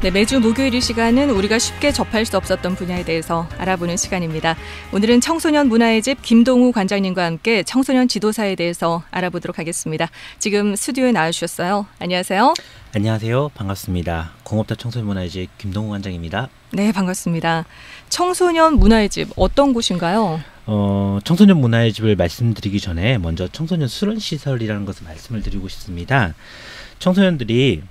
네, 매주 목요일 이 시간은 우리가 쉽게 접할 수 없었던 분야에 대해서 알아보는 시간입니다. 오늘은 청소년 문화의 집 김동우 관장님과 함께 청소년 지도사에 대해서 알아보도록 하겠습니다. 지금 스튜디오에 나와주셨어요. 안녕하세요. 안녕하세요. 반갑습니다. 공업다 청소년 문화의 집 김동우 관장입니다. 네, 반갑습니다. 청소년 문화의 집 어떤 곳인가요? 청소년 문화의 집을 말씀드리기 전에 먼저 청소년 수련시설이라는 것을 말씀을 드리고 싶습니다. 청소년들이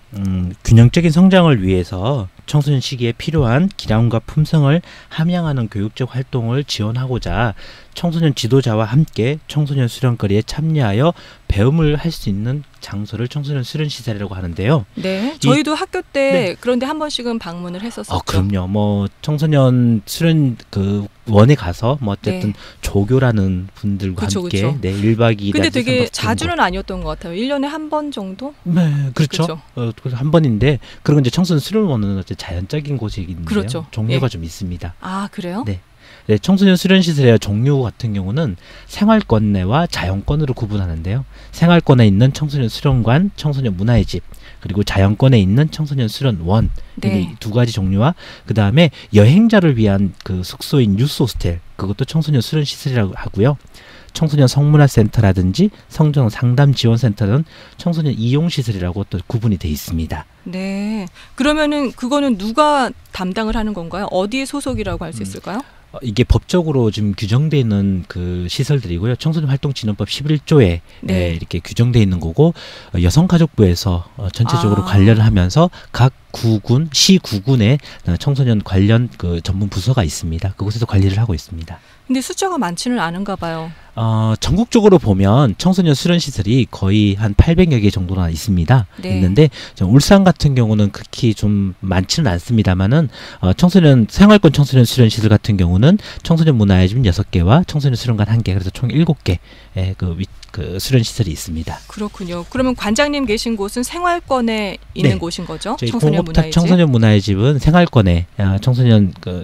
균형적인 성장을 위해서 청소년 시기에 필요한 기량과 품성을 함양하는 교육적 활동을 지원하고자 청소년 지도자와 함께 청소년 수련거리에 참여하여 배움을 할 수 있는 장소를 청소년 수련시설이라고 하는데요. 네, 저희도 학교 때 그런데 한 번씩은 방문을 했었었죠. 그럼요. 뭐 청소년 수련 그 원에 가서 뭐 어쨌든 조교라는 분들과 함께 1박 2일. 근데 되게 자주는 아니었던 것 같아요. 1년에 한 번 정도? 네, 그렇죠. 그래서 한 번인데 그리고 이제 청소년 수련원은 자연적인 곳이긴데요. 종류가 좀 있습니다. 아, 그래요? 네. 네, 청소년 수련시설의 종류 같은 경우는 생활권 내와 자연권으로 구분하는데요. 생활권에 있는 청소년 수련관, 청소년 문화의 집, 그리고 자연권에 있는 청소년 수련원, 이 두 가지 종류와 그 다음에 여행자를 위한 그 숙소인 유스호스텔, 그것도 청소년 수련시설이라고 하고요. 청소년 성문화센터라든지 성전 상담지원센터는 청소년 이용시설이라고 또 구분이 돼 있습니다. 네, 그러면은 그거는 누가 담당을 하는 건가요? 어디에 소속이라고 할 수 있을까요? 이게 법적으로 지금 규정되어 있는 그 시설들이고요. 청소년활동진흥법 11조에 이렇게 규정되어 있는 거고, 여성가족부에서 전체적으로 관련을 하면서 각 구군, 시구군에 청소년 관련 그 전문 부서가 있습니다. 그곳에서 관리를 하고 있습니다. 근데 숫자가 많지는 않은가 봐요. 전국적으로 보면 청소년 수련시설이 거의 한 800여 개 정도나 있습니다. 있는데 울산 같은 경우는 극히 좀 많지는 않습니다만은 청소년 생활권 청소년 수련시설 같은 경우는 청소년 문화의 집 6개와 청소년 수련관 1개, 그래서 총 7개 그 수련시설이 있습니다. 그렇군요. 그러면 관장님 계신 곳은 생활권에 있는 곳인 거죠? 저희 공업탑 청소년 문화의 집은 생활권에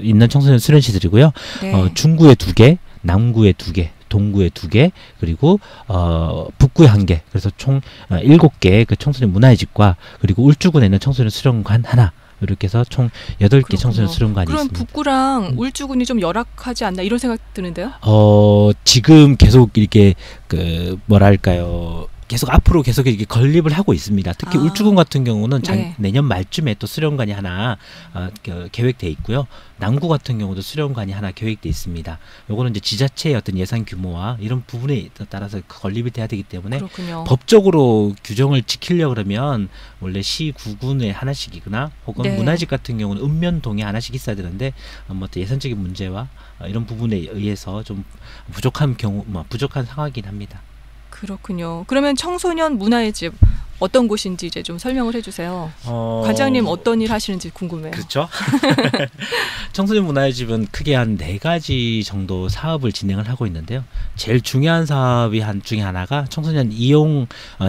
있는 청소년 수련시설이고요. 중구에 2개, 남구에 2개, 동구에 2개, 그리고 북구에 1개, 그래서 총 7개 그 청소년 문화의 집과 그리고 울주군에 있는 청소년 수련관 하나, 이렇게 해서 총 8개 청소년 수련관이 있습니다. 그럼 북구랑 울주군이 좀 열악하지 않나 이런 생각 드는데요? 지금 계속 이렇게 그 뭐랄까요, 계속 앞으로 계속 이렇게 건립을 하고 있습니다. 특히 울주군 같은 경우는 내년 말쯤에 또 수련관이 하나 계획돼 있고요. 남구 같은 경우도 수련관이 하나 계획돼 있습니다. 요거는 이제 지자체의 어떤 예산 규모와 이런 부분에 따라서 건립이 돼야 되기 때문에 법적으로 규정을 지키려고 그러면 원래 시구군에 하나씩이거나 혹은 문화집 같은 경우는 읍면동에 하나씩 있어야 되는데 뭐 예산적인 문제와 이런 부분에 의해서 좀 부족한 상황이긴 합니다. 그렇군요. 그러면 청소년 문화의 집 어떤 곳인지 이제 좀 설명을 해주세요. 관장님 어떤 일 하시는지 궁금해요. 그렇죠. 청소년 문화의 집은 크게 한 4가지 정도 사업을 진행을 하고 있는데요. 제일 중요한 사업이 중에 하나가 청소년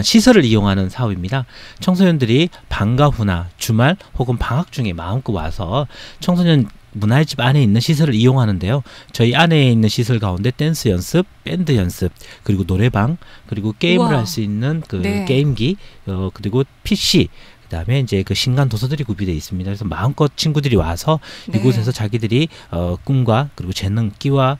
시설을 이용하는 사업입니다. 청소년들이 방과 후나 주말 혹은 방학 중에 마음껏 와서 청소년 문화의 집 안에 있는 시설을 이용하는데요. 저희 안에 있는 시설 가운데 댄스 연습, 밴드 연습, 그리고 노래방, 그리고 게임을 할 수 있는 게임기, 그리고 PC, 그다음에 이제 그 신간 도서들이 구비되어 있습니다. 그래서 마음껏 친구들이 와서 이곳에서 자기들이 꿈과 그리고 재능, 끼와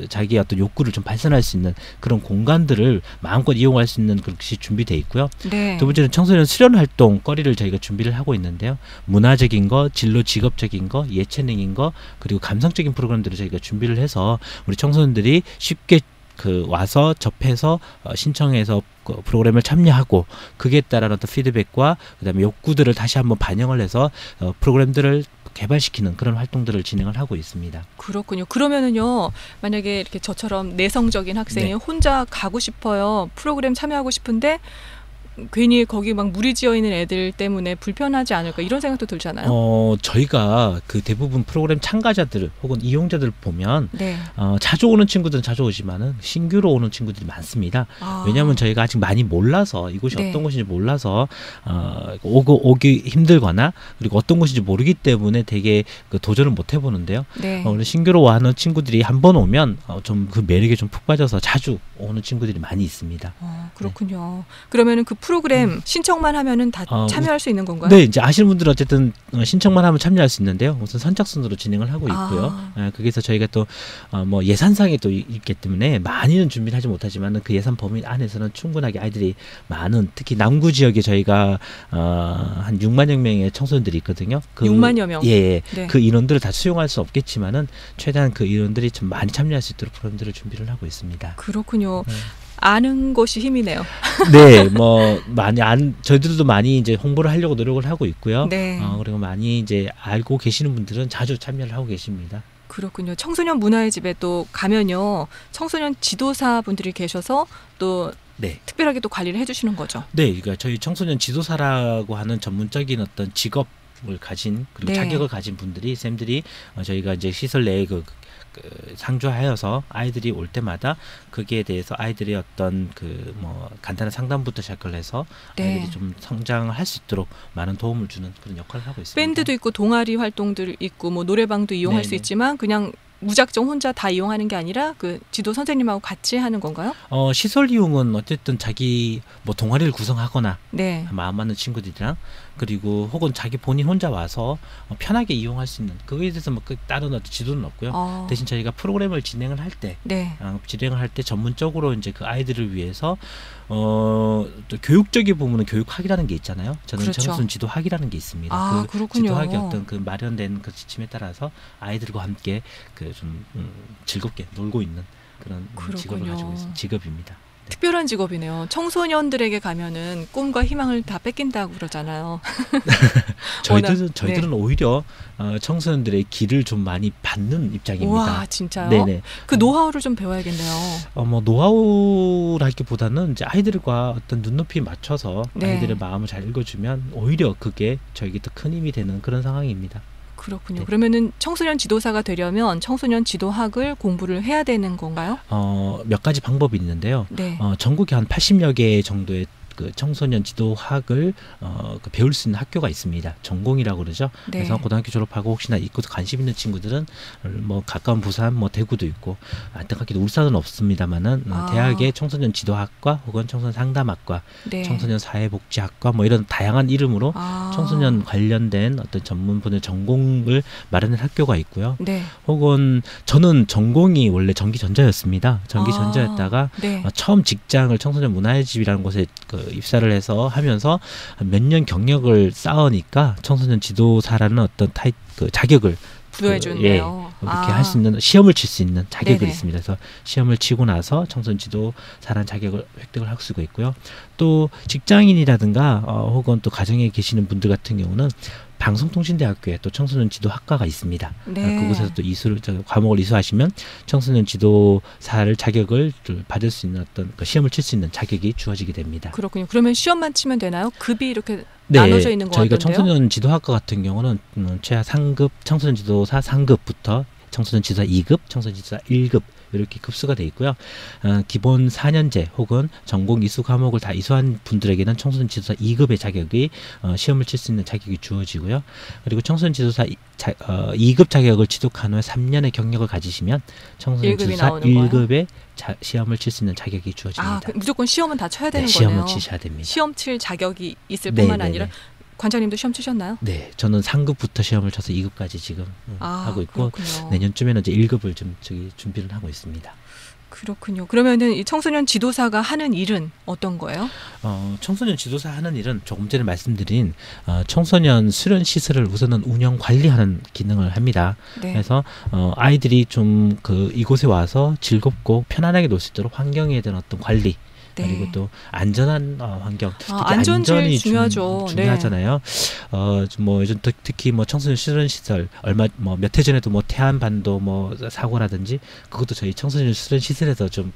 자기의 어떤 욕구를 좀 발산할 수 있는 그런 공간들을 마음껏 이용할 수 있는 그것이 준비되어 있고요. 두 번째는 청소년 수련 활동 거리를 저희가 준비를 하고 있는데요. 문화적인 거, 진로 직업적인 거, 예체능인 거, 그리고 감성적인 프로그램들을 저희가 준비를 해서 우리 청소년들이 쉽게 와서 접해서 신청해서 프로그램을 참여하고 그에 따른 어떤 피드백과 그다음에 욕구들을 다시 한번 반영을 해서 프로그램들을 개발시키는 그런 활동들을 진행을 하고 있습니다. 그렇군요. 그러면은요, 만약에 이렇게 저처럼 내성적인 학생이 혼자 가고 싶어요. 프로그램 참여하고 싶은데 괜히 거기 막 무리지어 있는 애들 때문에 불편하지 않을까 이런 생각도 들잖아요. 저희가 그 대부분 프로그램 참가자들 혹은 이용자들 보면 자주 오는 친구들은 자주 오지만은 신규로 오는 친구들이 많습니다. 왜냐하면 저희가 아직 많이 몰라서 이곳이 어떤 곳인지 몰라서 오기 힘들거나 그리고 어떤 곳인지 모르기 때문에 되게 도전을 못 해보는데요. 신규로 와는 친구들이 한 번 오면 좀 그 매력에 좀 푹 빠져서 자주 오는 친구들이 많이 있습니다. 그렇군요. 그러면은 그 프로그램 신청만 하면은 다 참여할 수 있는 건가요? 네, 이제 아시는 분들은 어쨌든 신청만 하면 참여할 수 있는데요. 우선 선착순으로 진행을 하고 있고요. 거기서 저희가 또 뭐 예산상이 또 있기 때문에 많이는 준비를 하지 못하지만 그 예산 범위 안에서는 충분하게 아이들이 많은, 특히 남구 지역에 저희가 한 6만여 명의 청소년들이 있거든요. 6만여 명. 예, 네. 그 인원들을 다 수용할 수 없겠지만은 최대한 그 인원들이 좀 많이 참여할 수 있도록 프로그램들을 준비를 하고 있습니다. 그렇군요. 아는 것이 힘이네요. 네, 뭐 많이 저희들도 많이 이제 홍보를 하려고 노력을 하고 있고요. 네. 그리고 많이 이제 알고 계시는 분들은 자주 참여를 하고 계십니다. 그렇군요. 청소년 문화의 집에 또 가면요, 청소년 지도사 분들이 계셔서 또 네. 특별하게 또 관리를 해주시는 거죠. 네, 그러니까 저희 청소년 지도사라고 하는 전문적인 어떤 직업을 가진, 그리고 네. 자격을 가진 분들이, 쌤들이 저희가 이제 시설 내에 상주하여서 아이들이 올 때마다 거기에 대해서 아이들의 어떤 뭐 간단한 상담부터 시작을 해서 네. 아이들이 좀 성장을 할 수 있도록 많은 도움을 주는 그런 역할을 하고 있습니다. 밴드도 있고 동아리 활동들 있고 뭐 노래방도 이용할 수 네네. 있지만 그냥 무작정 혼자 다 이용하는 게 아니라 그 지도 선생님하고 같이 하는 건가요? 시설 이용은 어쨌든 자기 뭐 동아리를 구성하거나 네. 마음 맞는 친구들이랑, 그리고 혹은 자기 본인 혼자 와서 편하게 이용할 수 있는, 그거에 대해서 뭐 다른 어떤 지도는 없고요. 대신 저희가 프로그램을 진행을 할 때, 네. 전문적으로 이제 그 아이들을 위해서 또 교육적인 부분은 교육학이라는 게 있잖아요. 저는 그렇죠. 청소년 지도학이라는 게 있습니다. 그렇군요. 지도학의 어떤 그 마련된 그 지침에 따라서 아이들과 함께 좀 즐겁게 놀고 있는 그런 직업을 가지고 있는 직업입니다. 네. 특별한 직업이네요. 청소년들에게 가면은 꿈과 희망을 다 뺏긴다고 그러잖아요. 저희들은 오히려 청소년들의 길을 좀 많이 받는 입장입니다. 와, 진짜요? 네네. 그 노하우를 좀 배워야겠네요. 뭐 노하우라기보다는 이제 아이들과 어떤 눈높이 맞춰서 네. 아이들의 마음을 잘 읽어주면 오히려 그게 저에게 더 큰 힘이 되는 그런 상황입니다. 그렇군요. 네. 그러면은 청소년 지도사가 되려면 청소년 지도학을 공부를 해야 되는 건가요? 몇 가지 방법이 있는데요. 네. 전국에 한 80여 개 정도의 그 청소년 지도학을 배울 수 있는 학교가 있습니다. 전공이라고 그러죠. 네. 그래서 고등학교 졸업하고 혹시나 이곳에 관심 있는 친구들은 뭐 가까운 부산, 뭐 대구도 있고, 안타깝게도 울산은 없습니다만은 대학의 청소년 지도학과 혹은 청소년 상담학과, 네. 청소년 사회복지학과 뭐 이런 다양한 이름으로 청소년 관련된 어떤 전문 분야 전공을 마련한 학교가 있고요. 네. 혹은 저는 전공이 원래 전기전자였습니다. 전기전자였다가 네. 처음 직장을 청소년 문화의 집이라는 곳에 입사를 해서 하면서 몇 년 경력을 쌓으니까 청소년 지도사라는 어떤 자격을 부여해주네요. 이렇게 할 수 있는, 시험을 칠 수 있는 자격이 네네. 있습니다. 그래서 시험을 치고 나서 청소년 지도사라는 자격을 획득을 할 수가 있고요. 또 직장인이라든가 혹은 또 가정에 계시는 분들 같은 경우는 방송통신대학교에 또 청소년 지도학과가 있습니다. 네. 그곳에서 또 과목을 이수하시면 청소년 지도사를 자격을 받을 수 있는 어떤 시험을 칠 수 있는 자격이 주어지게 됩니다. 그렇군요. 그러면 시험만 치면 되나요? 급이 이렇게 네, 나눠져 있는 것 저희가 같은데요? 청소년 지도학과 같은 경우는 최하 상급 청소년 지도사 3급부터 청소년 지도사 2급, 청소년 지도사 1급 이렇게 급수가 돼 있고요. 기본 4년제 혹은 전공 이수 과목을 다 이수한 분들에게는 청소년 지도사 2급의 자격이 시험을 칠 수 있는 자격이 주어지고요. 그리고 청소년 지도사 2급 자격을 취득한 후에 3년의 경력을 가지시면 청소년 1급이 지도사 나오는 1급의 시험을 칠 수 있는 자격이 주어집니다. 무조건 시험은 다 쳐야 되는 네, 거네요. 시험을 치셔야 됩니다. 시험 칠 자격이 있을 네, 뿐만 네, 아니라 네. 관장님도 시험 치셨나요? 네, 저는 3급부터 시험을 쳐서 2급까지 지금 하고 있고, 그렇군요. 내년쯤에는 이제 1급을 좀 준비를 하고 있습니다. 그렇군요. 그러면은 이 청소년 지도사가 하는 일은 어떤 거예요? 청소년 지도사 하는 일은 조금 전에 말씀드린 청소년 수련 시설을 우선은 운영 관리하는 기능을 합니다. 네. 그래서 아이들이 좀 이곳에 와서 즐겁고 편안하게 놀 수 있도록 환경에 대한 어떤 관리, 네. 그리고 또 안전한 환경, 특히 안전 제일 안전이 중요하죠. 중요하잖아요. 뭐 요즘 특히 뭐 청소년 수련 시설 몇 해 전에도 뭐 태안반도 뭐 사고라든지 그것도 저희 청소년 수련 시설에서 좀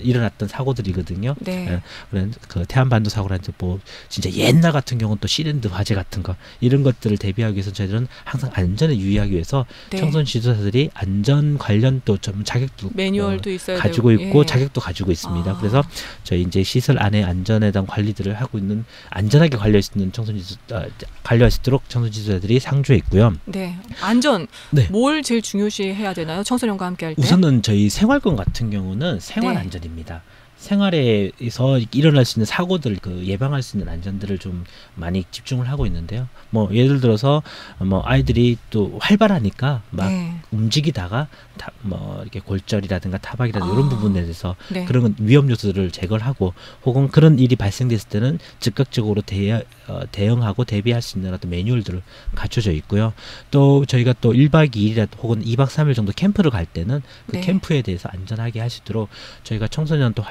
일어났던 사고들이거든요. 네. 그런 태안반도 사고라든지 뭐 진짜 옛날 같은 경우는 또 시랜드 화재 같은 거 이런 것들을 대비하기 위해서 저희들은 항상 안전에 유의하기 위해서 네. 청소년 지도사들이 안전 관련 또 좀 자격도 매뉴얼도 있어야 가지고 되고. 있고 예. 자격도 가지고 있습니다. 그래서 저희 이제 시설 안에 안전에 대한 관리들을 하고 있는, 안전하게 관리할 수 있는 관리할 수 있도록 청소년 지도사들이 상주해 있고요. 네. 안전. 네. 뭘 제일 중요시 해야 되나요? 청소년과 함께 할 때. 우선은 저희 생활권 같은 경우는 생활 네. 안전입니다. 생활에서 일어날 수 있는 사고들 그 예방할 수 있는 안전들을 좀 많이 집중을 하고 있는데요. 뭐 예를 들어서 뭐 아이들이 또 활발하니까 막 네. 움직이다가 뭐 이렇게 골절이라든가 타박이라든가 이런 부분에 대해서 네. 그런 위험 요소들을 제거를 하고 혹은 그런 일이 발생됐을 때는 즉각적으로 대응하고 대비할 수 있는 어떤 매뉴얼들을 갖춰져 있고요. 또 저희가 또 1박 2일이라 혹은 2박 3일 정도 캠프를 갈 때는 그 네. 캠프에 대해서 안전하게 할 수 있도록 저희가 청소년 또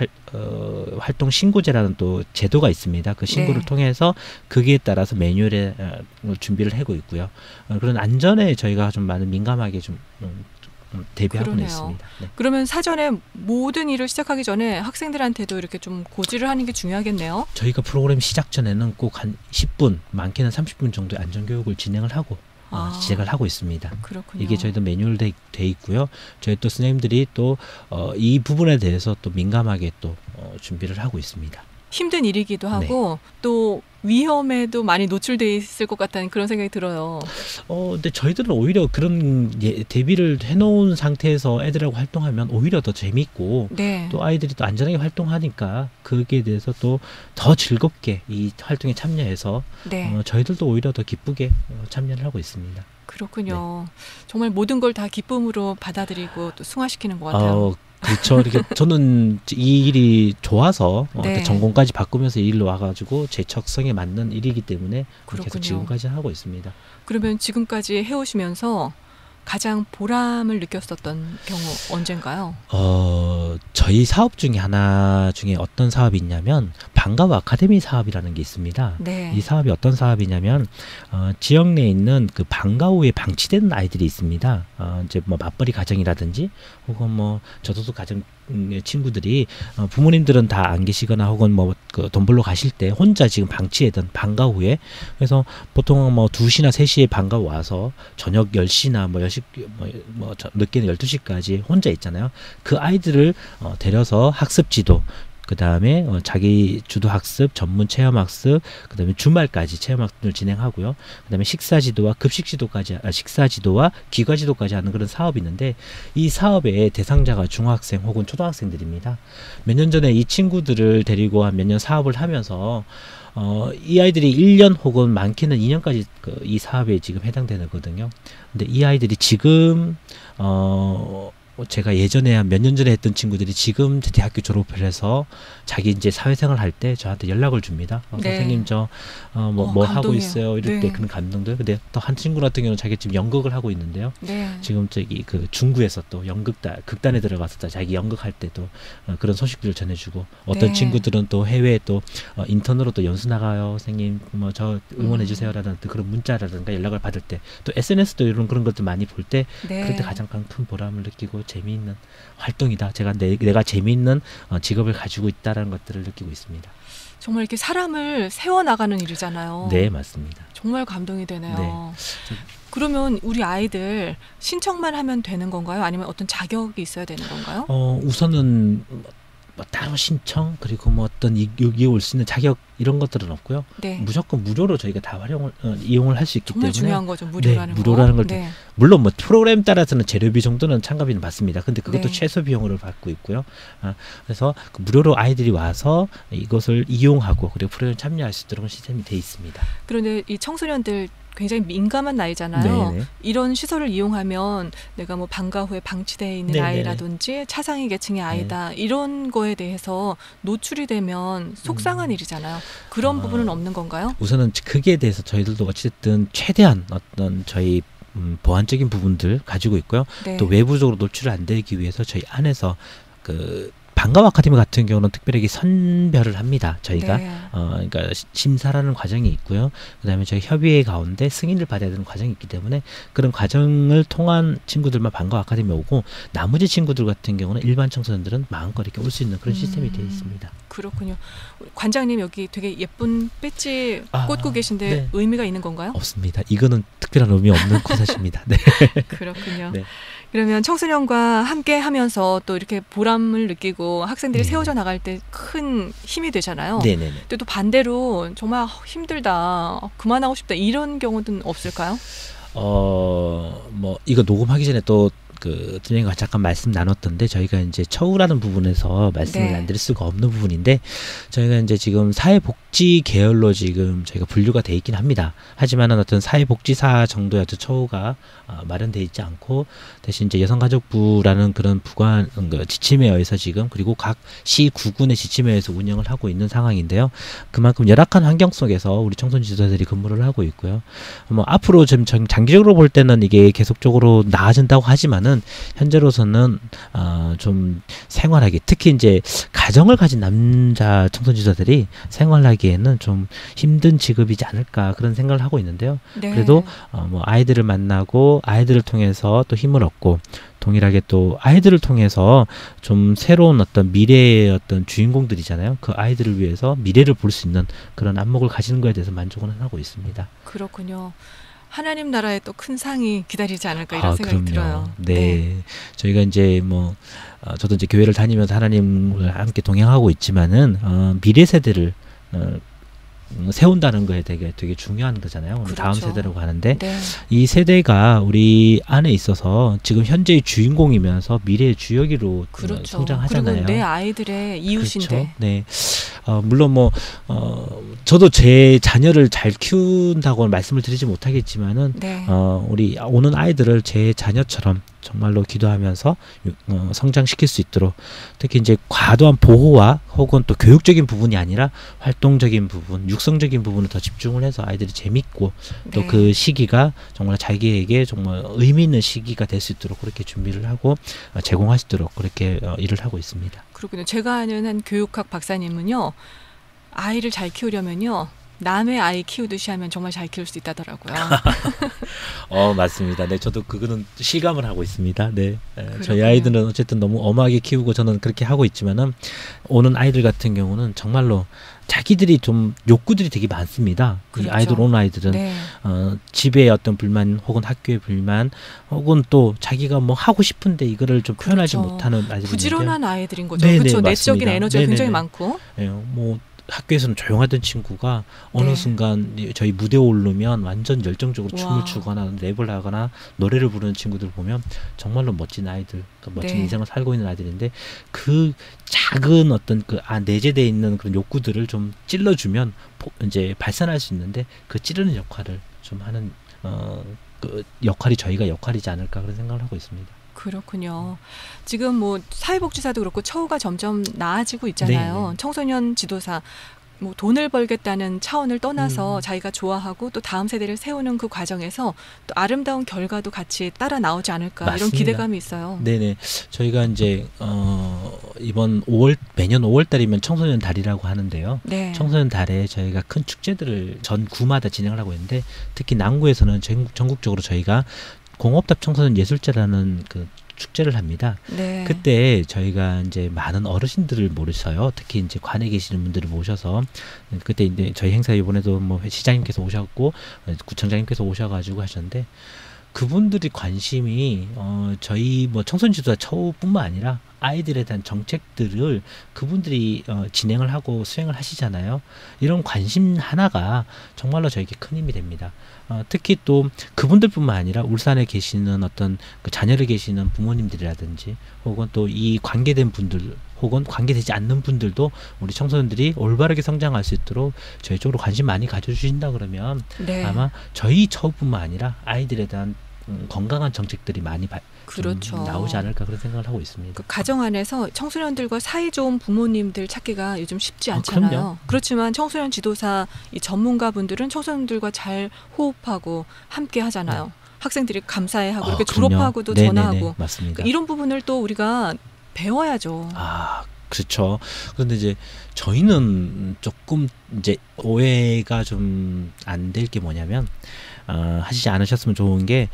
활동 신고제라는 또 제도가 있습니다. 그 신고를 네. 통해서 거기에 따라서 매뉴얼에 준비를 하고 있고요. 그런 안전에 저희가 좀 많은 민감하게 좀 대비하고 그러네요. 있습니다. 네. 그러면 사전에 모든 일을 시작하기 전에 학생들한테도 이렇게 좀 고지를 하는 게 중요하겠네요. 저희가 프로그램 시작 전에는 꼭 한 10분, 많게는 30분 정도의 안전교육을 진행을 하고 시작을 하고 있습니다. 그렇군요. 이게 저희도 매뉴얼 돼 있고요. 저희 또 선생님들이 또 이 부분에 대해서 또 민감하게 또 준비를 하고 있습니다. 힘든 일이기도 하고 또 위험에도 많이 노출돼 있을 것 같다는 그런 생각이 들어요. 근데 저희들은 오히려 그런 대비를 해놓은 상태에서 애들하고 활동하면 오히려 더 재밌고 네. 또 아이들이 또 안전하게 활동하니까 거기에 대해서 또 더 즐겁게 이 활동에 참여해서 네. 저희들도 오히려 더 기쁘게 참여를 하고 있습니다. 그렇군요. 정말 모든 걸 다 기쁨으로 받아들이고 또 승화시키는 것 같아요. 그렇죠. 이렇게 저는 이 일이 좋아서 네. 전공까지 바꾸면서 이 일로 와가지고 제 적성에 맞는 일이기 때문에 그렇군요. 계속 지금까지 하고 있습니다. 그러면 지금까지 해오시면서 가장 보람을 느꼈었던 경우 언젠가요? 저희 사업 중에 하나 중에 어떤 사업이 있냐면 방과후 아카데미 사업이라는 게 있습니다. 네. 이 사업이 어떤 사업이냐면 지역 내에 있는 그 방과후에 방치된 아이들이 있습니다. 이제 뭐 맞벌이 가정이라든지 혹은 뭐 저소득 가정 친구들이 부모님들은 다 안 계시거나 혹은 뭐 그 돈 벌러 가실 때 혼자 지금 방치해둔 방과 후에 그래서 보통 뭐 2시나 3시에 방과 와서 저녁 10시나 뭐 10시 뭐 늦게는 12시까지 혼자 있잖아요. 그 아이들을 데려서 학습 지도 그다음에 자기 주도 학습, 전문 체험 학습, 그다음에 주말까지 체험 학습을 진행하고요. 그다음에 식사 지도와 급식 지도까지 식사 지도와 귀가 지도까지 하는 그런 사업이 있는데 이 사업의 대상자가 중학생 혹은 초등학생들입니다. 몇 년 전에 이 친구들을 데리고 한 몇 년 사업을 하면서 이 아이들이 1년 혹은 많게는 2년까지 이 사업에 지금 해당되거든요. 근데 이 아이들이 지금 제가 예전에 몇 년 전에 했던 친구들이 지금 대학교 졸업을 해서 자기 이제 사회생활 할 때 저한테 연락을 줍니다. 네. 선생님 저 뭐 하고 감동이에요. 있어요. 이럴 네. 때 그런 감동들. 근데 또 한 친구 같은 경우는 자기 지금 연극을 하고 있는데요. 네. 지금 저기 그 중구에서 또 극단에 들어가서 자기 연극할 때도 그런 소식들을 전해주고 어떤 네. 친구들은 또 해외에 또 인턴으로 또 연수 나가요. 선생님 뭐 저 응원해 주세요라는 그런 문자라든가 연락을 받을 때 또 SNS도 이런 그런 것들 많이 볼 때 네. 그럴 때 가장 큰 보람을 느끼고 재미있는 활동이다. 제가 내가 재미있는 직업을 가지고 있다라는 것들을 느끼고 있습니다. 정말 이렇게 사람을 세워나가는 일이잖아요. 네, 맞습니다. 정말 감동이 되네요. 네. 그러면 우리 아이들 신청만 하면 되는 건가요? 아니면 어떤 자격이 있어야 되는 건가요? 우선은 뭐 따로 신청 그리고 뭐 어떤 여기에 올 수 있는 자격 이런 것들은 없고요. 네. 무조건 무료로 저희가 다 이용을 할 수 있기 정말 때문에 중요한 거죠. 무료라는 네, 무료라는 걸 네. 물론 뭐 프로그램 따라서는 재료비 정도는 참가비는 받습니다. 근데 그것도 네. 최소 비용으로 받고 있고요. 그래서 그 무료로 아이들이 와서 이것을 이용하고 그리고 프로그램 참여할 수 있도록 시스템이 돼 있습니다. 그런데 이 청소년들 굉장히 민감한 나이잖아요. 네네. 이런 시설을 이용하면 내가 뭐 방과 후에 방치되어 있는 네네네. 아이라든지 차상위 계층의 아이다 이런 거에 대해서 노출이 되면 속상한 일이잖아요. 그런 부분은 없는 건가요? 우선은 크기에 대해서 저희들도 어쨌든 최대한 어떤 저희 보완적인 부분들 가지고 있고요. 네. 또 외부적으로 노출을 안 되기 위해서 저희 안에서 그 방과후 아카데미 같은 경우는 특별하게 선별을 합니다. 저희가 네. 그러니까 심사라는 과정이 있고요. 그다음에 저희 협의회 가운데 승인을 받아야 되는 과정이 있기 때문에 그런 과정을 통한 친구들만 방과후 아카데미 오고 나머지 친구들 같은 경우는 일반 청소년들은 마음껏 이렇게 올 수 있는 그런 시스템이 되어 있습니다. 그렇군요. 관장님 여기 되게 예쁜 배지 꽂고 계신데 네. 의미가 있는 건가요? 없습니다. 이거는 특별한 의미 없는 콘서트입니다. 네. 그렇군요. 네. 그러면 청소년과 함께 하면서 또 이렇게 보람을 느끼고 학생들이 네. 세워져 나갈 때 큰 힘이 되잖아요. 네네네. 근데 또 반대로 정말 힘들다, 그만하고 싶다 이런 경우는 없을까요? 뭐 이거 녹음하기 전에 또 그 선생님과 잠깐 말씀 나눴던데 저희가 이제 처우라는 부분에서 말씀을 네. 안 드릴 수가 없는 부분인데 저희가 이제 지금 사회복지 계열로 지금 저희가 분류가 돼 있긴 합니다. 하지만은 어떤 사회복지사 정도의 어떤 처우가 마련돼 있지 않고 대신 이제 여성가족부라는 그런 부관 그 지침에 의해서 지금 그리고 각 시 구군의 지침에 의해서 운영을 하고 있는 상황인데요. 그만큼 열악한 환경 속에서 우리 청소년 지도사들이 근무를 하고 있고요. 뭐 앞으로 좀 장기적으로 볼 때는 이게 계속적으로 나아진다고 하지만은 현재로서는 좀 생활하기 특히 이제 가정을 가진 남자 청소년 지도사들이 생활하기에는 좀 힘든 직업이지 않을까 그런 생각을 하고 있는데요. 네. 그래도 뭐 아이들을 만나고 아이들을 통해서 또 힘을 얻고 동일하게 또 아이들을 통해서 좀 새로운 어떤 미래의 어떤 주인공들이잖아요. 그 아이들을 위해서 미래를 볼 수 있는 그런 안목을 가지는 거에 대해서 만족은 하고 있습니다. 그렇군요. 하나님 나라에 또 큰 상이 기다리지 않을까 이런 생각이 그럼요. 들어요. 네. 저희가 이제 뭐 저도 이제 교회를 다니면서 하나님을 함께 동행하고 있지만은 미래 세대를 세운다는 거에 되게 중요한 거잖아요. 오늘 그렇죠. 다음 세대라고 하는데 네. 이 세대가 우리 안에 있어서 지금 현재의 주인공이면서 미래의 주역으로 그렇죠. 성장하잖아요. 그리고 내 아이들의 이웃인데. 그렇죠. 네. 물론 뭐 저도 제 자녀를 잘 키운다고 말씀을 드리지 못하겠지만은 네. 우리 오는 아이들을 제 자녀처럼 정말로 기도하면서 성장시킬 수 있도록 특히 이제 과도한 보호와 혹은 또 교육적인 부분이 아니라 활동적인 부분, 육성적인 부분을 더 집중을 해서 아이들이 재밌고 또 네. 그 시기가 정말 자기에게 정말 의미 있는 시기가 될 수 있도록 그렇게 준비를 하고 제공할 수 있도록 그렇게 일을 하고 있습니다. 그렇군요. 제가 아는 한 교육학 박사님은요. 아이를 잘 키우려면요. 남의 아이 키우듯이 하면 정말 잘 키울 수 있다더라고요. 맞습니다. 네, 저도 그거는 실감을 하고 있습니다. 네, 저희 그렇군요. 아이들은 어쨌든 너무 엄하게 키우고 저는 그렇게 하고 있지만은 오는 아이들 같은 경우는 정말로 자기들이 좀 욕구들이 되게 많습니다. 그렇죠. 이 아이들 오는 아이들은 네. 집에 어떤 불만 혹은 학교의 불만 혹은 또 자기가 뭐 하고 싶은데 이거를 좀 표현하지 그렇죠. 못하는 아이들이 부지런한 아이들인 거죠. 네네, 그렇죠. 맞습니다. 내적인 에너지가 네네네. 굉장히 많고. 뭐 학교에서는 조용하던 친구가 어느 네. 순간 저희 무대에 오르면 완전 열정적으로 와. 춤을 추거나 랩을 하거나 노래를 부르는 친구들 보면 정말로 멋진 아이들, 멋진 네. 인생을 살고 있는 아이들인데 그 작은 어떤 그 내재되어 있는 그런 욕구들을 좀 찔러주면 이제 발산할 수 있는데 그 찌르는 역할을 좀 하는 그 역할이 저희가 역할이지 않을까 그런 생각을 하고 있습니다. 그렇군요. 지금 뭐 사회복지사도 그렇고 처우가 점점 나아지고 있잖아요. 네. 청소년 지도사 뭐 돈을 벌겠다는 차원을 떠나서 자기가 좋아하고 또 다음 세대를 세우는 그 과정에서 또 아름다운 결과도 같이 따라 나오지 않을까 이런 맞습니다. 기대감이 있어요. 네네. 저희가 이제 이번 5월 매년 5월 달이면 청소년 달이라고 하는데요. 네. 청소년 달에 저희가 큰 축제들을 전 구마다 진행을 하고 있는데 특히 남구에서는 전국적으로 저희가 공업답 청소년 예술제라는 그 축제를 합니다. 네. 그때 저희가 이제 많은 어르신들을 모셔요. 특히 이제 관에 계시는 분들을 모셔서 그때 이제 저희 행사 이번에도 뭐 시장님께서 오셨고 구청장님께서 오셔가지고 하셨는데 그분들이 관심이 저희 뭐 청소년 지도자 처우뿐만 아니라 아이들에 대한 정책들을 그분들이 진행을 하고 수행을 하시잖아요. 이런 관심 하나가 정말로 저에게 큰 힘이 됩니다. 특히 또 그분들뿐만 아니라 울산에 계시는 어떤 그 자녀를 계시는 부모님들이라든지 혹은 또 이 관계된 분들 혹은 관계되지 않는 분들도 우리 청소년들이 올바르게 성장할 수 있도록 저희 쪽으로 관심 많이 가져주신다 그러면 네. 아마 저희 처우뿐만 아니라 아이들에 대한 건강한 정책들이 많이 그렇죠. 나오지 않을까 그런 생각을 하고 있습니다. 그 가정 안에서 청소년들과 사이 좋은 부모님들 찾기가 요즘 쉽지 않잖아요. 그럼요. 그렇지만 청소년 지도사 이 전문가분들은 청소년들과 잘 호흡하고 함께 하잖아요. 학생들이 감사해하고 이렇게 그럼요. 졸업하고도 네네네, 전화하고 맞습니다. 그러니까 이런 부분을 또 우리가 배워야죠. 그렇죠. 그런데 이제 저희는 조금 이제 오해가 좀 안 될 게 뭐냐면 하시지 않으셨으면 좋은 게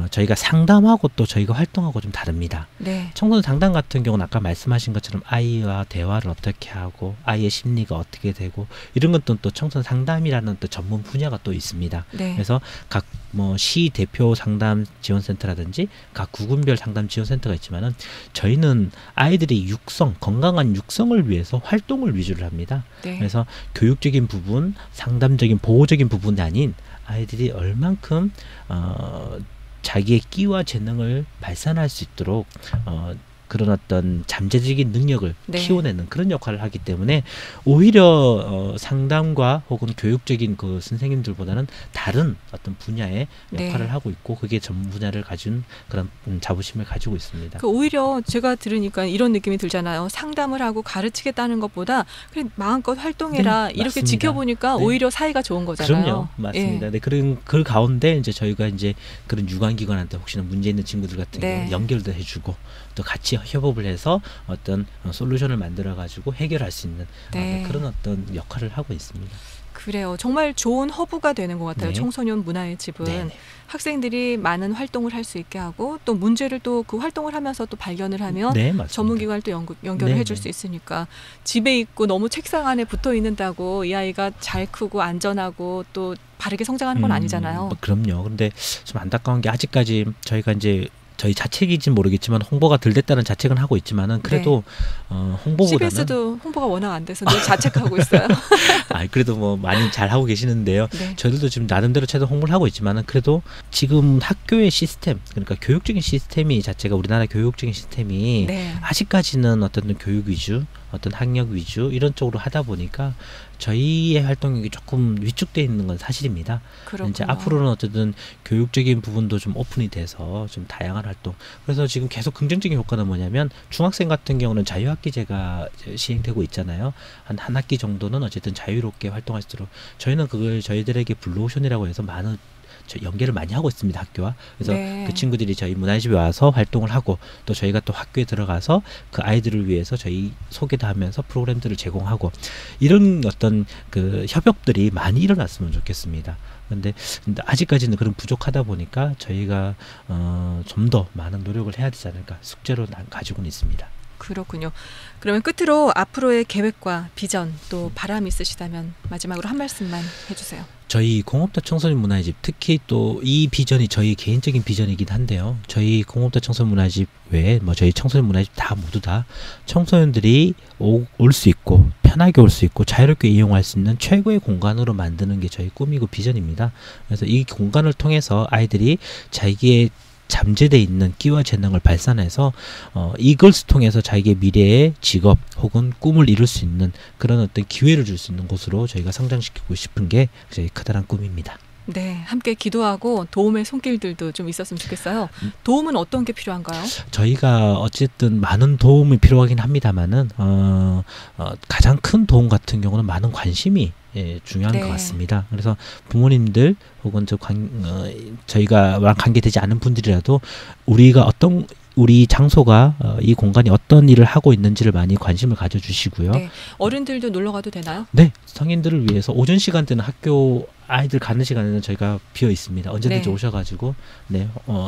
저희가 상담하고 또 저희가 활동하고 좀 다릅니다. 네. 청소년 상담 같은 경우는 아까 말씀하신 것처럼 아이와 대화를 어떻게 하고 아이의 심리가 어떻게 되고 이런 것도 또 청소년 상담이라는 또 전문 분야가 또 있습니다. 네. 그래서 각 뭐 시 대표 상담 지원센터라든지 각 구군별 상담 지원센터가 있지만은 저희는 아이들의 육성, 건강한 육성을 위해서 활동을 위주로 합니다. 네. 그래서 교육적인 부분, 상담적인 보호적인 부분이 아닌 아이들이 얼만큼 자기의 끼와 재능을 발산할 수 있도록 그런 어떤 잠재적인 능력을 네. 키워내는 그런 역할을 하기 때문에 오히려 상담과 혹은 교육적인 그 선생님들보다는 다른 어떤 분야의 역할을 네. 하고 있고 그게 전문 분야를 가진 그런 자부심을 가지고 있습니다. 오히려 제가 들으니까 이런 느낌이 들잖아요. 상담을 하고 가르치겠다는 것보다 그냥 마음껏 활동해라 네, 이렇게 맞습니다. 지켜보니까 네. 오히려 사이가 좋은 거잖아요. 그럼요, 맞습니다. 예. 네, 그런 그 가운데 이제 저희가 이제 그런 유관기관한테 혹시나 문제 있는 친구들 같은 네. 경우 연결도 해주고 또 같이 협업을 해서 어떤 솔루션을 만들어 가지고 해결할 수 있는 네. 그런 어떤 역할을 하고 있습니다. 그래요. 정말 좋은 허브가 되는 것 같아요. 네. 청소년 문화의 집은 네. 학생들이 많은 활동을 할 수 있게 하고 또 문제를 또 그 활동을 하면서 또 발견을 하면 네, 맞습니다. 전문기관을 또 연결을 네, 해줄 네. 수 있으니까 집에 있고 너무 책상 안에 붙어 있는다고 이 아이가 잘 크고 안전하고 또 바르게 성장하는 건 아니잖아요. 그럼요. 근데 좀 안타까운 게 아직까지 저희가 이제 저희 자책인지는 모르겠지만 홍보가 덜 됐다는 자책은 하고 있지만은 그래도 홍보보다는 CBS도 홍보가 워낙 안 돼서 늘 자책하고 있어요. 그래도 뭐 많이 잘 하고 계시는데요. 네. 저희들도 지금 나름대로 최대한 홍보를 하고 있지만은 그래도 지금 학교의 시스템 그러니까 교육적인 시스템이 자체가 우리나라 교육적인 시스템이 네. 아직까지는 어떤 교육 위주 어떤 학력 위주 이런 쪽으로 하다 보니까 저희의 활동이 조금 위축되어 있는 건 사실입니다. 그렇군요. 이제 앞으로는 어쨌든 교육적인 부분도 좀 오픈이 돼서 좀 다양한 활동. 그래서 지금 계속 긍정적인 효과는 뭐냐면 중학생 같은 경우는 자유학기제가 시행되고 있잖아요. 한 학기 정도는 어쨌든 자유롭게 활동할 수 있도록 저희는 그걸 저희들에게 블루오션이라고 해서 많은 연계를 많이 하고 있습니다, 학교와. 그래서 네. 그 친구들이 저희 문화집에 와서 활동을 하고 또 저희가 또 학교에 들어가서 그 아이들을 위해서 저희 소개도 하면서 프로그램들을 제공하고 이런 어떤 그 협업들이 많이 일어났으면 좋겠습니다. 근데 아직까지는 그런 부족하다 보니까 저희가 좀 더 많은 노력을 해야 되지 않을까 숙제로 가지고는 있습니다. 그렇군요. 그러면 끝으로 앞으로의 계획과 비전 또 바람이 있으시다면 마지막으로 한 말씀만 해주세요. 저희 공업다 청소년 문화의 집 특히 또 이 비전이 저희 개인적인 비전이긴 한데요. 저희 공업다 청소년 문화의 집 외에 뭐 저희 청소년 문화의 집 다 모두 다 청소년들이 올 수 있고 편하게 올 수 있고 자유롭게 이용할 수 있는 최고의 공간으로 만드는 게 저희 꿈이고 비전입니다. 그래서 이 공간을 통해서 아이들이 자기의 잠재되어 있는 끼와 재능을 발산해서 이것을 통해서 자기의 미래의 직업 혹은 꿈을 이룰 수 있는 그런 어떤 기회를 줄 수 있는 곳으로 저희가 성장시키고 싶은 게 저희 커다란 꿈입니다. 네, 함께 기도하고 도움의 손길들도 좀 있었으면 좋겠어요. 도움은 어떤 게 필요한가요? 저희가 어쨌든 많은 도움이 필요하긴 합니다만은 가장 큰 도움 같은 경우는 많은 관심이 중요한 네. 것 같습니다. 그래서 부모님들 혹은 저희가 관계되지 않은 분들이라도 우리 장소가 이 공간이 어떤 일을 하고 있는지를 많이 관심을 가져주시고요. 네, 어른들도 놀러 가도 되나요? 네, 성인들을 위해서 오전 시간대는 학교 아이들 가는 시간에는 저희가 비어 있습니다. 언제든지 네. 오셔가지고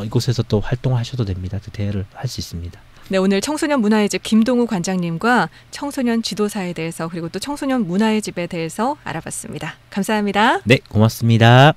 이곳에서 또 활동하셔도 됩니다. 대화를 할 수 있습니다. 네, 오늘 청소년 문화의 집 김동우 관장님과 청소년 지도사에 대해서 그리고 또 청소년 문화의 집에 대해서 알아봤습니다. 감사합니다. 네, 고맙습니다.